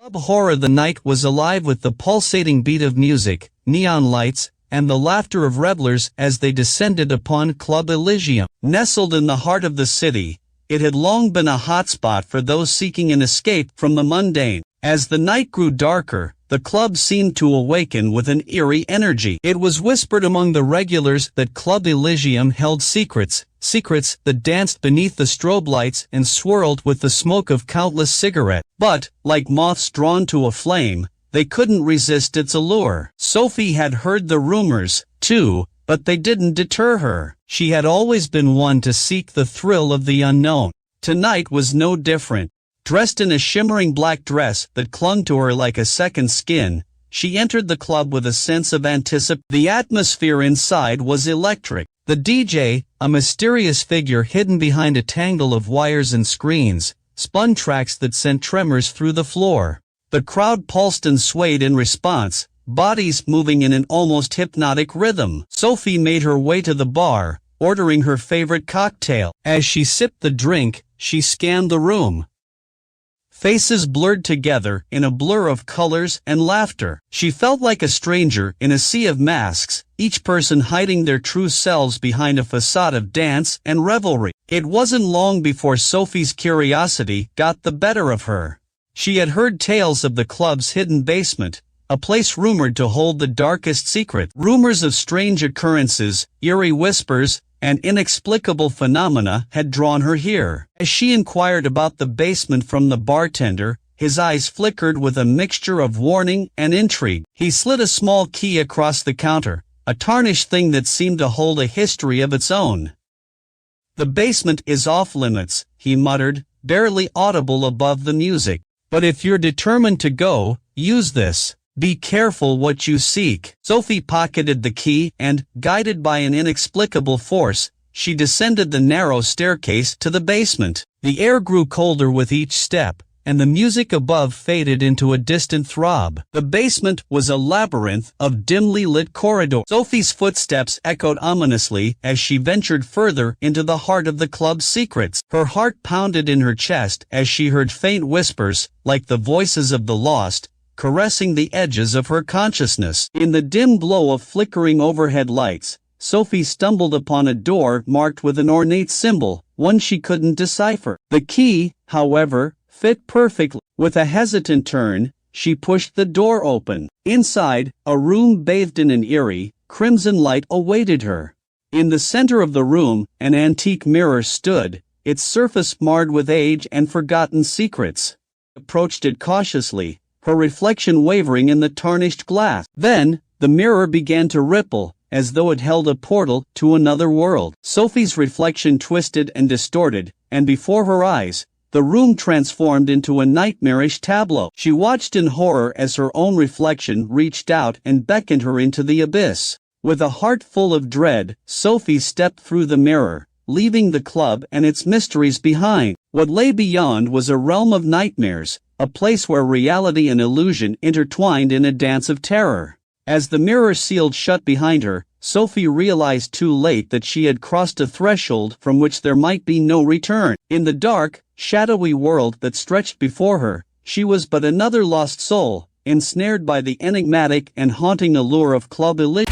Club horror. The night was alive with the pulsating beat of music, neon lights, and the laughter of revelers as they descended upon Club Elysium. Nestled in the heart of the city, it had long been a hotspot for those seeking an escape from the mundane. As the night grew darker, the club seemed to awaken with an eerie energy. It was whispered among the regulars that Club Elysium held secrets that danced beneath the strobe lights and swirled with the smoke of countless cigarettes. But, like moths drawn to a flame, they couldn't resist its allure. Sophie had heard the rumors, too, but they didn't deter her. She had always been one to seek the thrill of the unknown. Tonight was no different. Dressed in a shimmering black dress that clung to her like a second skin, she entered the club with a sense of anticipation. The atmosphere inside was electric. The DJ, a mysterious figure hidden behind a tangle of wires and screens, spun tracks that sent tremors through the floor. The crowd pulsed and swayed in response, bodies moving in an almost hypnotic rhythm. Sophie made her way to the bar, ordering her favorite cocktail. As she sipped the drink, she scanned the room. Faces blurred together in a blur of colors and laughter. She felt like a stranger in a sea of masks, each person hiding their true selves behind a facade of dance and revelry. It wasn't long before Sophie's curiosity got the better of her. She had heard tales of the club's hidden basement, a place rumored to hold the darkest secrets. Rumors of strange occurrences, eerie whispers, and inexplicable phenomena had drawn her here. As she inquired about the basement from the bartender, his eyes flickered with a mixture of warning and intrigue. He slid a small key across the counter, a tarnished thing that seemed to hold a history of its own. "The basement is off limits," he muttered, barely audible above the music. "But if you're determined to go, use this. Be careful what you seek." Sophie pocketed the key and, guided by an inexplicable force, she descended the narrow staircase to the basement. The air grew colder with each step, and the music above faded into a distant throb. The basement was a labyrinth of dimly lit corridors. Sophie's footsteps echoed ominously as she ventured further into the heart of the club's secrets. Her heart pounded in her chest as she heard faint whispers, like the voices of the lost, caressing the edges of her consciousness. In the dim glow of flickering overhead lights, Sophie stumbled upon a door marked with an ornate symbol, one she couldn't decipher. The key, however, fit perfectly. With a hesitant turn, she pushed the door open. Inside, a room bathed in an eerie, crimson light awaited her. In the center of the room, an antique mirror stood, its surface marred with age and forgotten secrets. She approached it cautiously, her reflection wavering in the tarnished glass. Then, the mirror began to ripple, as though it held a portal to another world. Sophie's reflection twisted and distorted, and before her eyes, the room transformed into a nightmarish tableau. She watched in horror as her own reflection reached out and beckoned her into the abyss. With a heart full of dread, Sophie stepped through the mirror, leaving the club and its mysteries behind. What lay beyond was a realm of nightmares, a place where reality and illusion intertwined in a dance of terror. As the mirror sealed shut behind her, Sophie realized too late that she had crossed a threshold from which there might be no return. In the dark, shadowy world that stretched before her, she was but another lost soul, ensnared by the enigmatic and haunting allure of Club Elysium.